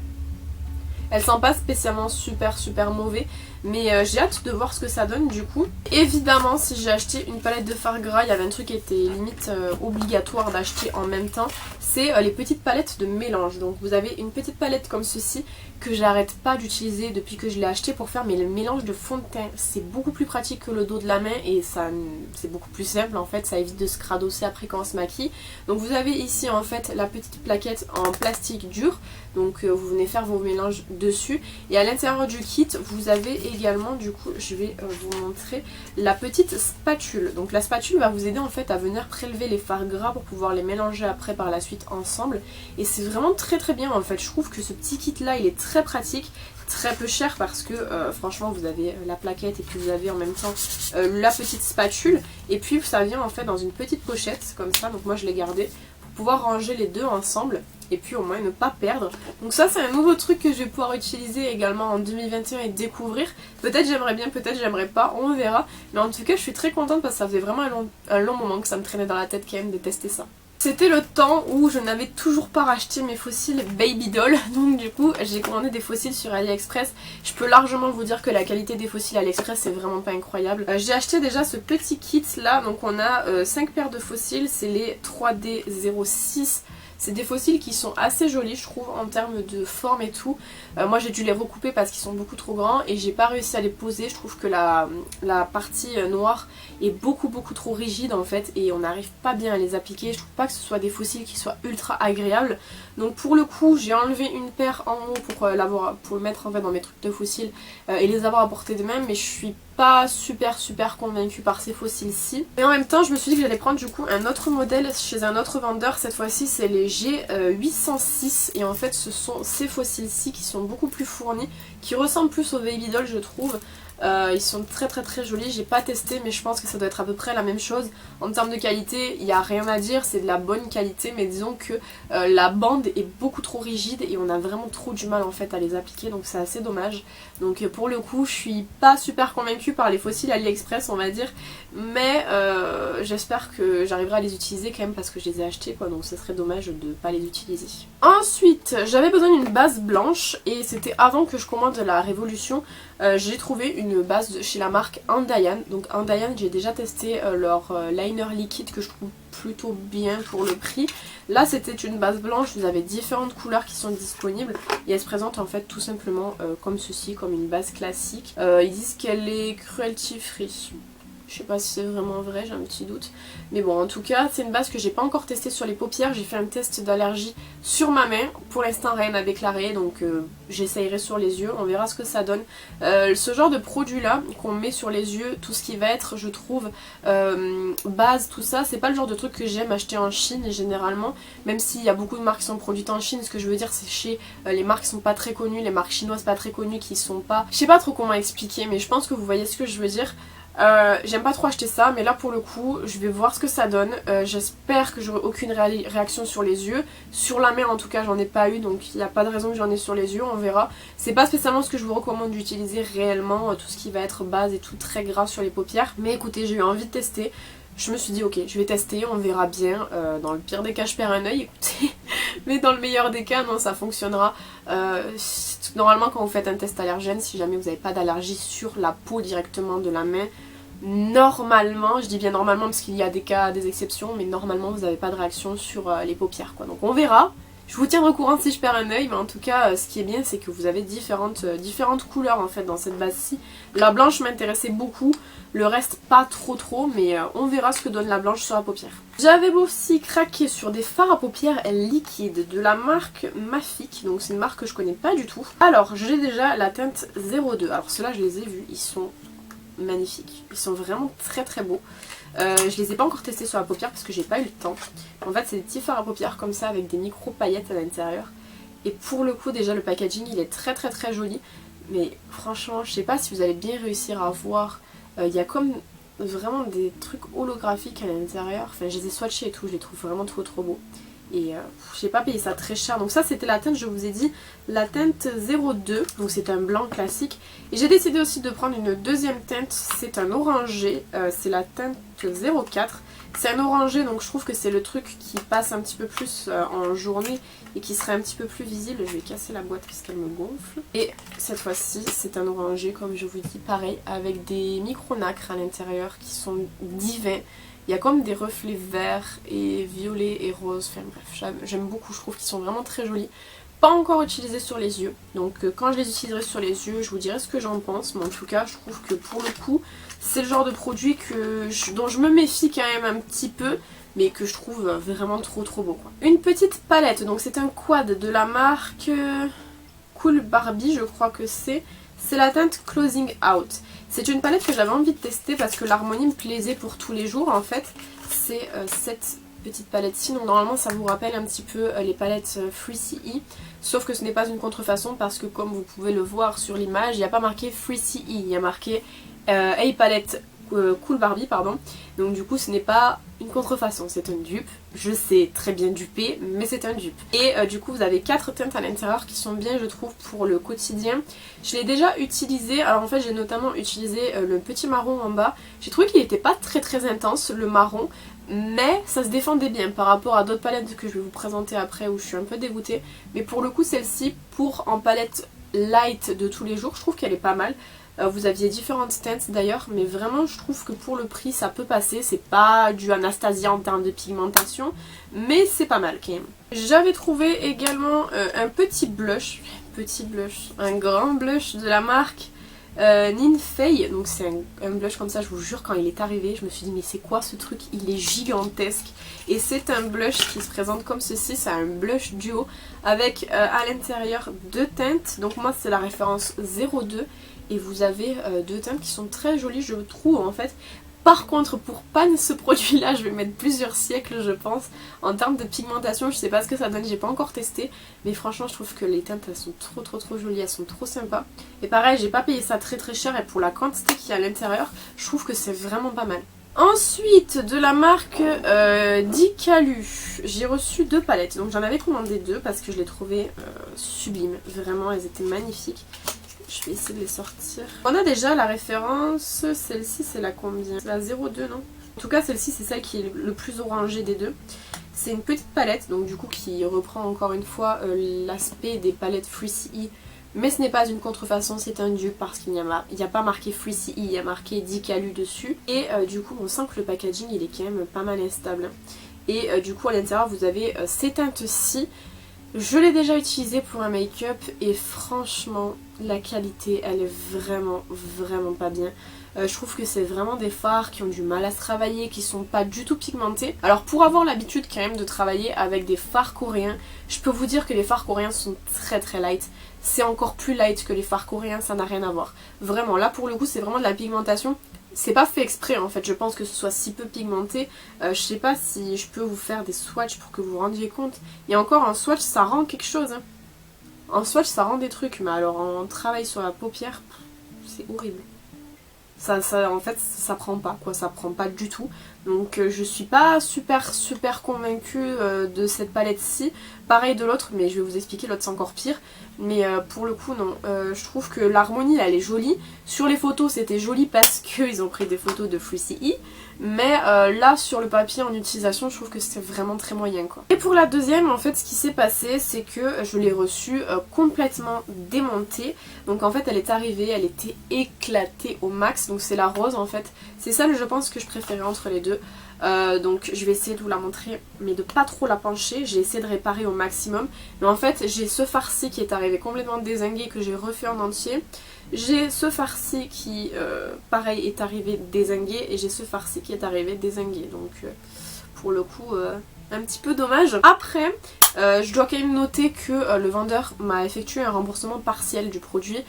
A: Elle sent pas spécialement super mauvais, mais j'ai hâte de voir ce que ça donne du coup. Évidemment si j'ai acheté une palette de fard gras, il y avait un truc qui était limite obligatoire d'acheter en même temps, c'est les petites palettes de mélange. Donc vous avez une petite palette comme ceci que j'arrête pas d'utiliser depuis que je l'ai acheté pour faire mes mélanges de fond de teint. C'est beaucoup plus pratique que le dos de la main et c'est beaucoup plus simple en fait, ça évite de se cradosser après quand on se maquille. Donc vous avez ici en fait la petite plaquette en plastique dur, donc vous venez faire vos mélanges dessus. Et à l'intérieur du kit vous avez également, du coup je vais vous montrer la petite spatule. Donc la spatule va vous aider en fait à venir prélever les fards gras pour pouvoir les mélanger après par la suite ensemble. Et c'est vraiment très bien en fait, je trouve que ce petit kit là il est très pratique, très peu cher parce que franchement vous avez la plaquette et puis vous avez en même temps la petite spatule. Et puis ça vient en fait dans une petite pochette comme ça, donc moi je l'ai gardé pour pouvoir ranger les deux ensemble et puis au moins ne pas perdre. Donc ça c'est un nouveau truc que je vais pouvoir utiliser également en 2021 et découvrir. Peut-être j'aimerais bien, peut-être j'aimerais pas, on verra. Mais en tout cas je suis très contente parce que ça faisait vraiment un long moment que ça me traînait dans la tête quand même de tester ça. C'était le temps où je n'avais toujours pas racheté mes fossiles Baby Doll, donc du coup j'ai commandé des fossiles sur AliExpress. Je peux largement vous dire que la qualité des fossiles AliExpress c'est vraiment pas incroyable. J'ai acheté déjà ce petit kit là, donc on a 5 paires de fossiles, c'est les 3D06. C'est des fossiles qui sont assez jolis je trouve en termes de forme et tout. Moi j'ai dû les recouper parce qu'ils sont beaucoup trop grands et j'ai pas réussi à les poser. Je trouve que la partie noire est beaucoup trop rigide en fait et on n'arrive pas bien à les appliquer. Je trouve pas que ce soit des fossiles qui soient ultra agréables. Donc pour le coup j'ai enlevé une paire en haut pour le mettre en fait dans mes trucs de fossiles et les avoir à portée de main, mais je suis pas super convaincue par ces fossiles-ci. Et en même temps je me suis dit que j'allais prendre du coup un autre modèle chez un autre vendeur. Cette fois-ci c'est les G806 et en fait ce sont ces fossiles-ci qui sont beaucoup plus fournis, qui ressemblent plus aux Baby Doll je trouve. Ils sont très jolis, j'ai pas testé mais je pense que ça doit être à peu près la même chose. En termes de qualité il n'y a rien à dire, c'est de la bonne qualité, mais disons que la bande est beaucoup trop rigide et on a vraiment trop du mal en fait à les appliquer, donc c'est assez dommage. Donc pour le coup je suis pas super convaincue par les fossiles AliExpress on va dire, mais j'espère que j'arriverai à les utiliser quand même parce que je les ai achetés quoi, donc ce serait dommage de pas les utiliser. Ensuite j'avais besoin d'une base blanche et c'était avant que je commande la Révolution. J'ai trouvé une base chez la marque Andyan. Donc Andyan j'ai déjà testé leur liner liquide que je trouve plutôt bien pour le prix. Là c'était une base blanche, vous avez différentes couleurs qui sont disponibles et elle se présente en fait tout simplement comme ceci, comme une base classique. Ils disent qu'elle est cruelty free. Je sais pas si c'est vraiment vrai, j'ai un petit doute. Mais bon, en tout cas, c'est une base que j'ai pas encore testée sur les paupières. J'ai fait un test d'allergie sur ma main. Pour l'instant, rien n'a déclaré, donc j'essayerai sur les yeux. On verra ce que ça donne. Ce genre de produit-là qu'on met sur les yeux, tout ce qui va être, je trouve, base, tout ça, c'est pas le genre de truc que j'aime acheter en Chine généralement. Même s'il y a beaucoup de marques qui sont produites en Chine, ce que je veux dire, c'est chez les marques qui sont pas très connues, les marques chinoises pas très connues, qui sont pas... Je sais pas trop comment expliquer, mais je pense que vous voyez ce que je veux dire. J'aime pas trop acheter ça, mais là pour le coup je vais voir ce que ça donne. J'espère que j'aurai aucune réaction sur les yeux. Sur la main en tout cas j'en ai pas eu, donc il n'y a pas de raison que j'en ai sur les yeux, on verra. C'est pas spécialement ce que je vous recommande d'utiliser réellement, tout ce qui va être base et tout très gras sur les paupières. Mais écoutez, j'ai eu envie de tester. Je me suis dit ok, je vais tester, on verra bien. Dans le pire des cas je perds un œil, écoutez. Mais dans le meilleur des cas, non, ça fonctionnera. Normalement quand vous faites un test allergène, si jamais vous n'avez pas d'allergie sur la peau directement de la main, normalement, je dis bien normalement parce qu'il y a des cas, des exceptions, mais normalement vous n'avez pas de réaction sur les paupières quoi. Donc on verra. Je vous tiendrai au courant si je perds un œil, mais en tout cas ce qui est bien c'est que vous avez différentes couleurs en fait dans cette base-ci. La blanche m'intéressait beaucoup, le reste pas trop, mais on verra ce que donne la blanche sur la paupière. J'avais aussi craqué sur des fards à paupières liquides de la marque Mafic, donc c'est une marque que je connais pas du tout. Alors j'ai déjà la teinte 02, alors ceux-là je les ai vus, ils sont magnifiques, ils sont vraiment très beaux. Je les ai pas encore testés sur la paupière parce que j'ai pas eu le temps. En fait c'est des petits fards à paupières comme ça avec des micro paillettes à l'intérieur. Et pour le coup déjà le packaging il est très joli. Mais franchement je sais pas si vous allez bien réussir à voir. Il y a comme vraiment des trucs holographiques à l'intérieur. Enfin je les ai swatchés et tout, je les trouve vraiment trop beaux. Et j'ai pas payé ça très cher. Donc ça c'était la teinte, je vous ai dit, la teinte 02. Donc c'est un blanc classique. Et j'ai décidé aussi de prendre une deuxième teinte. C'est un orangé. C'est la teinte 04. C'est un orangé, donc je trouve que c'est le truc qui passe un petit peu plus en journée et qui serait un petit peu plus visible. Je vais casser la boîte puisqu'elle me gonfle. Et cette fois-ci c'est un orangé comme je vous dis, pareil, avec des micro-nacres à l'intérieur qui sont divins. Il y a comme des reflets verts et violets et roses, enfin bref, j'aime beaucoup, je trouve qu'ils sont vraiment très jolis. Pas encore utilisés sur les yeux, donc quand je les utiliserai sur les yeux, je vous dirai ce que j'en pense, mais en tout cas, je trouve que pour le coup, c'est le genre de produit dont je me méfie quand même un petit peu, mais que je trouve vraiment trop beau quoi. Une petite palette, donc c'est un quad de la marque Cool Barbie, je crois que c'est la teinte Closing Out. C'est une palette que j'avais envie de tester parce que l'harmonie me plaisait pour tous les jours en fait. C'est cette petite palette-ci, donc normalement ça vous rappelle un petit peu les palettes Free CE, sauf que ce n'est pas une contrefaçon parce que comme vous pouvez le voir sur l'image, il n'y a pas marqué Free CE, il y a marqué A-Palette Cool Barbie, pardon. Donc du coup ce n'est pas une contrefaçon, c'est un dupe. Je sais très bien duper, mais c'est un dupe. Et du coup vous avez 4 teintes à l'intérieur qui sont bien je trouve pour le quotidien. Je l'ai déjà utilisé, alors en fait j'ai notamment utilisé le petit marron en bas. J'ai trouvé qu'il n'était pas très intense le marron, mais ça se défendait bien par rapport à d'autres palettes que je vais vous présenter après où je suis un peu dégoûtée. Mais pour le coup celle-ci, pour en palette light de tous les jours, je trouve qu'elle est pas mal. Vous aviez différentes teintes d'ailleurs, mais vraiment je trouve que pour le prix ça peut passer. C'est pas du Anastasia en termes de pigmentation, mais c'est pas mal quand même. J'avais trouvé également un petit blush, un grand blush de la marque Ninfei. Donc c'est un blush comme ça, je vous jure, quand il est arrivé je me suis dit mais c'est quoi ce truc, il est gigantesque. Et c'est un blush qui se présente comme ceci, c'est un blush duo avec à l'intérieur deux teintes. Donc moi c'est la référence 02 et vous avez deux teintes qui sont très jolies je trouve en fait. Par contre, pour pan ce produit là, je vais mettre plusieurs siècles je pense. En termes de pigmentation, je sais pas ce que ça donne, j'ai pas encore testé. Mais franchement, je trouve que les teintes elles sont trop jolies, elles sont trop sympas. Et pareil, j'ai pas payé ça très cher et pour la quantité qu'il y a à l'intérieur, je trouve que c'est vraiment pas mal. Ensuite, de la marque Dikalu, j'ai reçu deux palettes. Donc j'en avais commandé deux parce que je les trouvais sublimes. Vraiment, elles étaient magnifiques. Je vais essayer de les sortir. On a déjà la référence, celle-ci c'est la combien? C'est la 02 non? En tout cas celle-ci c'est celle qui est le plus orangée des deux. C'est une petite palette donc du coup qui reprend encore une fois l'aspect des palettes Free CE. Mais ce n'est pas une contrefaçon, c'est un dupe parce qu'il n'y a pas marqué Free CE, il y a marqué Dikalu dessus. Et du coup on sent que le packaging il est quand même pas mal instable. Et du coup à l'intérieur vous avez ces teintes-ci. Je l'ai déjà utilisé pour un make-up et franchement la qualité elle est vraiment pas bien. Je trouve que c'est vraiment des fards qui ont du mal à se travailler, qui sont pas du tout pigmentés. Alors pour avoir l'habitude quand même de travailler avec des fards coréens, je peux vous dire que les fards coréens sont très light. C'est encore plus light que les fards coréens, ça n'a rien à voir. Vraiment là pour le coup c'est vraiment de la pigmentation. C'est pas fait exprès en fait, je pense que ce soit si peu pigmenté. Je sais pas si je peux vous faire des swatchs pour que vous vous rendiez compte. Et encore un swatch ça rend quelque chose. Hein. En swatch ça rend des trucs, mais alors en travail sur la paupière, c'est horrible. En fait ça prend pas quoi, ça prend pas du tout. Donc je suis pas super convaincue de cette palette-ci. Pareil de l'autre, mais je vais vous expliquer, l'autre c'est encore pire. Mais pour le coup non, je trouve que l'harmonie elle est jolie. Sur les photos c'était joli parce qu'ils ont pris des photos de Free CE. Mais là sur le papier en utilisation je trouve que c'est vraiment très moyen quoi. Et pour la deuxième en fait ce qui s'est passé c'est que je l'ai reçue complètement démontée. Donc en fait elle est arrivée, elle était éclatée au max. Donc c'est la rose en fait. C'est celle je pense que je préférais entre les deux. Donc je vais essayer de vous la montrer mais de pas trop la pencher, j'ai essayé de réparer au maximum. Mais en fait j'ai ce farci qui est arrivé complètement dézingué que j'ai refait en entier. J'ai ce farci qui pareil est arrivé dézingué et j'ai ce farci qui est arrivé dézingué. Donc pour le coup un petit peu dommage. Après je dois quand même noter que le vendeur m'a effectué un remboursement partiel du produit.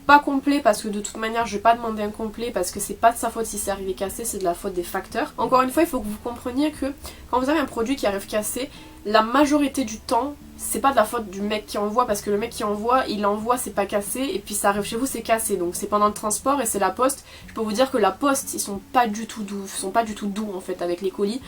A: Pas complet parce que de toute manière je vais pas demander un complet parce que c'est pas de sa faute si c'est arrivé cassé, c'est de la faute des facteurs. Encore une fois il faut que vous compreniez que quand vous avez un produit qui arrive cassé, la majorité du temps c'est pas de la faute du mec qui envoie parce que le mec qui envoie, il envoie, c'est pas cassé et puis ça arrive chez vous, c'est cassé. Donc c'est pendant le transport et c'est la poste. Je peux vous dire que la poste, ils sont pas du tout doux, en fait avec les colis.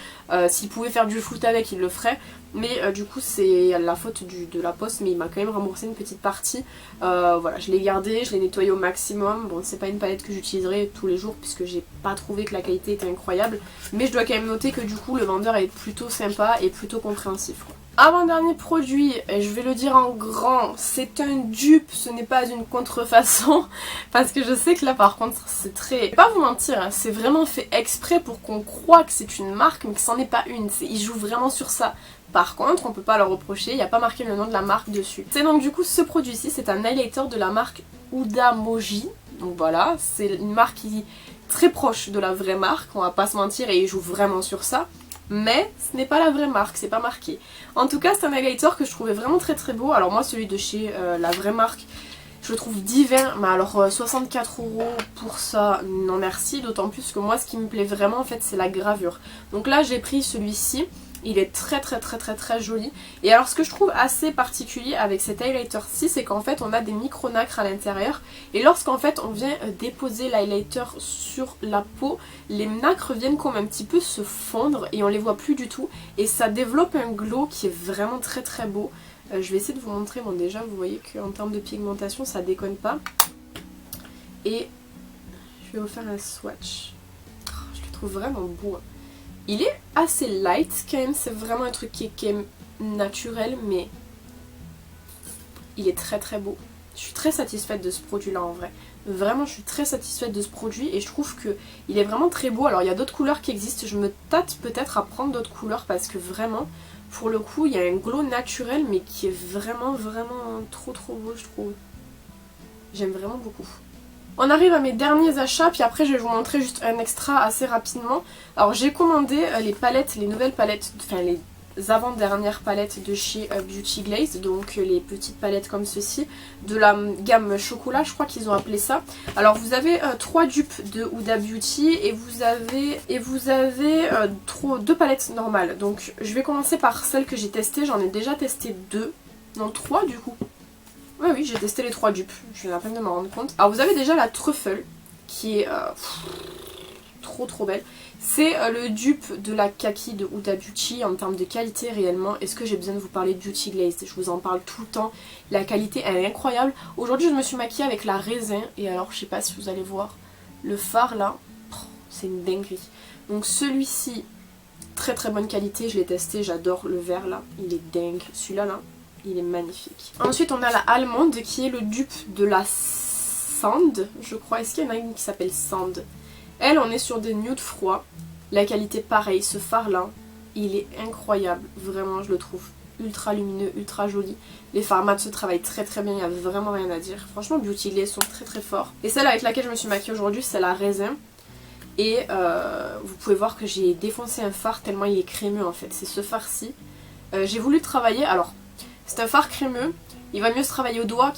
A: S'ils pouvaient faire du foot avec, ils le feraient. Mais du coup c'est la faute de la poste, mais il m'a quand même remboursé une petite partie. Voilà, je l'ai gardé, je l'ai nettoyé au maximum. Bon, c'est pas une palette que j'utiliserai tous les jours puisque j'ai pas trouvé que la qualité était incroyable. Mais je dois quand même noter que du coup le vendeur est plutôt sympa et plutôt compréhensif quoi. Avant-dernier produit, et je vais le dire en grand, c'est un dupe, ce n'est pas une contrefaçon. Parce que je sais que là par contre c'est très... Je vais pas vous mentir, hein, c'est vraiment fait exprès pour qu'on croie que c'est une marque mais que c'en est pas une. Ils jouent vraiment sur ça. Par contre, on peut pas leur reprocher, il n'y a pas marqué le nom de la marque dessus. C'est donc du coup ce produit-ci, c'est un highlighter de la marque Huda Moji. Donc voilà, c'est une marque qui est très proche de la vraie marque, on va pas se mentir, et ils jouent vraiment sur ça. Mais ce n'est pas la vraie marque, c'est pas marqué. En tout cas c'est un highlighter que je trouvais vraiment très beau. Alors moi celui de chez la vraie marque, je le trouve divin, mais alors 64 € pour ça, non merci. D'autant plus que moi ce qui me plaît vraiment en fait c'est la gravure. Donc là j'ai pris celui-ci. Il est très joli. Et alors ce que je trouve assez particulier avec cet highlighter-ci, c'est qu'en fait on a des micro-nacres à l'intérieur. Et lorsqu'en fait on vient déposer l'highlighter sur la peau, les nacres viennent comme un petit peu se fondre et on les voit plus du tout. Et ça développe un glow qui est vraiment très beau. Je vais essayer de vous montrer. Bon déjà vous voyez qu'en termes de pigmentation ça déconne pas. Et je vais vous faire un swatch. Oh, je le trouve vraiment beau. Il est assez light quand même, c'est vraiment un truc qui est naturel, mais il est très très beau. Je suis très satisfaite de ce produit là en vrai. Vraiment je suis très satisfaite de ce produit et je trouve que il est vraiment très beau. Alors il y a d'autres couleurs qui existent, je me tâte peut-être à prendre d'autres couleurs parce que vraiment pour le coup il y a un glow naturel mais qui est vraiment trop beau je trouve. J'aime vraiment beaucoup. On arrive à mes derniers achats, puis après je vais vous montrer juste un extra assez rapidement. Alors j'ai commandé les palettes, les nouvelles palettes, enfin les avant-dernières palettes de chez Beauty Glaze, donc les petites palettes comme ceci, de la gamme chocolat, je crois qu'ils ont appelé ça. Alors vous avez 3 dupes de Huda Beauty et vous avez 2 palettes normales. Donc je vais commencer par celle que j'ai testée, j'en ai déjà testé 2, non 3 du coup. Oui, j'ai testé les 3 dupes, je viens à peine de m'en rendre compte. Alors vous avez déjà la Truffle, qui est trop belle. C'est le dupe de la Kaki de Huda Beauty en termes de qualité réellement. Est-ce que j'ai besoin de vous parler de Beauty Glaze? Je vous en parle tout le temps. La qualité elle est incroyable. Aujourd'hui je me suis maquillée avec la raisin et alors je sais pas si vous allez voir le fard là, c'est une dinguerie. Donc celui-ci, très bonne qualité, je l'ai testé, j'adore le vert là, il est dingue. Celui-là là, il est magnifique. Ensuite on a la allemande qui est le dupe de la Sand, je crois. Est-ce qu'il y en a une qui s'appelle Sand? Elle, on est sur des nudes froids. La qualité pareil, ce fard là, il est incroyable. Vraiment, je le trouve ultra lumineux, ultra joli. Les fards mat se travaillent très bien, il n'y a vraiment rien à dire. Franchement, Beauty Glaze sont très forts. Et celle avec laquelle je me suis maquillée aujourd'hui, c'est la raisin. Et vous pouvez voir que j'ai défoncé un fard tellement il est crémeux en fait. C'est ce fard-ci. J'ai voulu travailler, alors c'est un fard crémeux. Il va mieux se travailler au doigt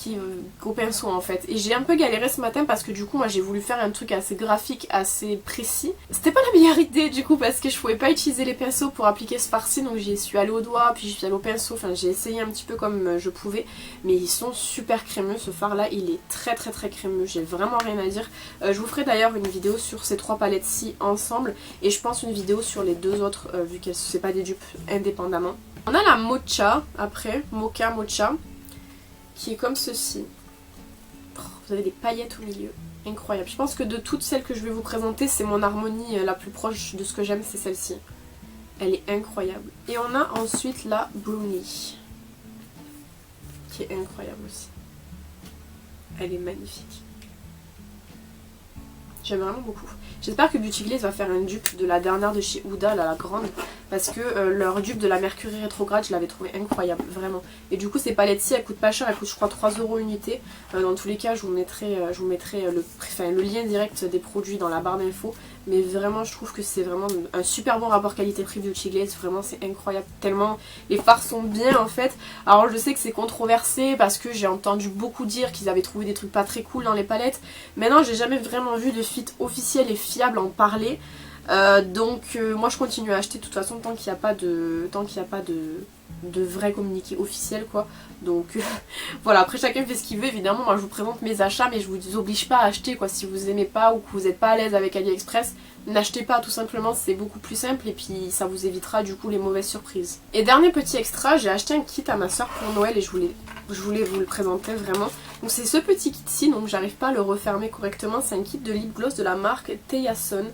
A: qu'au pinceau en fait. Et j'ai un peu galéré ce matin parce que du coup moi j'ai voulu faire un truc assez graphique, assez précis. C'était pas la meilleure idée du coup parce que je pouvais pas utiliser les pinceaux pour appliquer ce farci. Donc j'y suis allée au doigt, puis j'y suis allée au pinceau. Enfin j'ai essayé un petit peu comme je pouvais. Mais ils sont super crémeux. Ce fard là il est très crémeux. J'ai vraiment rien à dire. Je vous ferai d'ailleurs une vidéo sur ces 3 palettes-ci ensemble. Et je pense une vidéo sur les 2 autres vu qu'elles c'est pas des dupes indépendamment. On a la Mocha après, Mocha. Qui est comme ceci. Vous avez des paillettes au milieu. Incroyable. Je pense que de toutes celles que je vais vous présenter, c'est mon harmonie la plus proche de ce que j'aime, c'est celle-ci. Elle est incroyable. Et on a ensuite la Brownie. Qui est incroyable aussi. Elle est magnifique. J'aime vraiment beaucoup. J'espère que Beauty Glaze va faire une dupe de la dernière de chez Huda, la grande. Parce que leur dupe de la Mercury rétrograde, je l'avais trouvé incroyable, vraiment. Et du coup ces palettes-ci, elles coûtent pas cher, elles coûtent je crois 3 € unité. Dans tous les cas, je vous mettrai le lien direct des produits dans la barre d'infos. Mais vraiment, je trouve que c'est vraiment un super bon rapport qualité-prix Beauty Glaze. Vraiment, c'est incroyable. Tellement les fards sont bien en fait. Alors je sais que c'est controversé parce que j'ai entendu beaucoup dire qu'ils avaient trouvé des trucs pas très cool dans les palettes. Maintenant, j'ai jamais vraiment vu de fit officiel et fiable en parler. Donc moi je continue à acheter de toute façon tant qu'il n'y a pas de vrai communiqué officiel quoi. Donc voilà, après chacun fait ce qu'il veut évidemment. Moi je vous présente mes achats mais je vous oblige pas à acheter quoi. Si vous aimez pas ou que vous n'êtes pas à l'aise avec AliExpress, n'achetez pas tout simplement, c'est beaucoup plus simple et puis ça vous évitera du coup les mauvaises surprises. Et dernier petit extra, j'ai acheté un kit à ma soeur pour Noël et je voulais vous le présenter vraiment. Donc c'est ce petit kit ci, donc j'arrive pas à le refermer correctement. C'est un kit de lip gloss de la marque Teyason.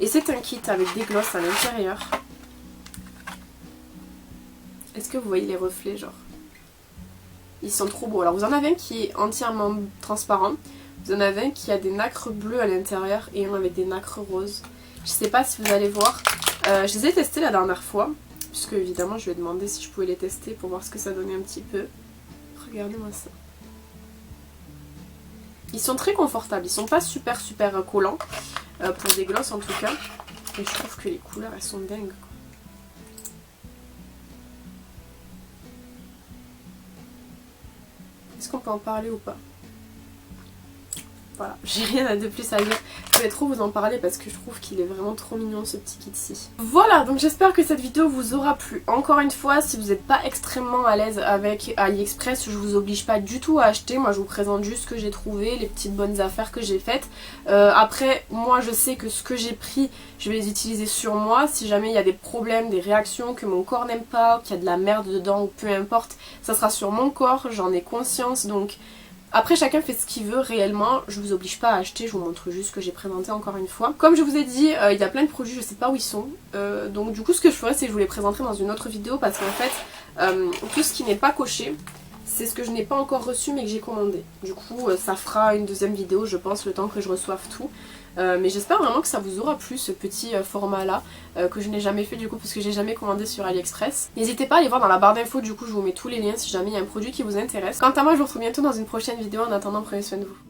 A: Et c'est un kit avec des gloss à l'intérieur. Est-ce que vous voyez les reflets genre? Ils sont trop beaux. Alors vous en avez un qui est entièrement transparent. Vous en avez un qui a des nacres bleues à l'intérieur et un avec des nacres roses. Je sais pas si vous allez voir. Je les ai testés la dernière fois. Puisque évidemment je lui ai demandé si je pouvais les tester pour voir ce que ça donnait un petit peu. Regardez-moi ça. Ils sont très confortables. Ils sont pas super collants. Pour des glosses en tout cas. Et je trouve que les couleurs elles sont dingues. Est-ce qu'on peut en parler ou pas? Voilà, j'ai rien de plus à dire. Je voulais trop vous en parler parce que je trouve qu'il est vraiment trop mignon ce petit kit-ci. Voilà, donc j'espère que cette vidéo vous aura plu. Encore une fois, si vous n'êtes pas extrêmement à l'aise avec AliExpress, je vous oblige pas du tout à acheter. Moi je vous présente juste ce que j'ai trouvé, les petites bonnes affaires que j'ai faites. Après, moi je sais que ce que j'ai pris, je vais les utiliser sur moi. Si jamais il y a des problèmes, des réactions, que mon corps n'aime pas, qu'il y a de la merde dedans ou peu importe, ça sera sur mon corps, j'en ai conscience donc... Après chacun fait ce qu'il veut réellement, je vous oblige pas à acheter, je vous montre juste ce que j'ai présenté encore une fois. Comme je vous ai dit, il y a plein de produits, je sais pas où ils sont, donc du coup ce que je ferai c'est que je vous les présenterai dans une autre vidéo parce qu'en fait tout ce qui n'est pas coché, c'est ce que je n'ai pas encore reçu mais que j'ai commandé. Du coup ça fera une deuxième vidéo je pense le temps que je reçoive tout. Mais j'espère vraiment que ça vous aura plu ce petit format là que je n'ai jamais fait du coup parce que j'ai jamais commandé sur AliExpress. N'hésitez pas à aller voir dans la barre d'infos, du coup je vous mets tous les liens si jamais il y a un produit qui vous intéresse. Quant à moi je vous retrouve bientôt dans une prochaine vidéo, en attendant prenez soin de vous.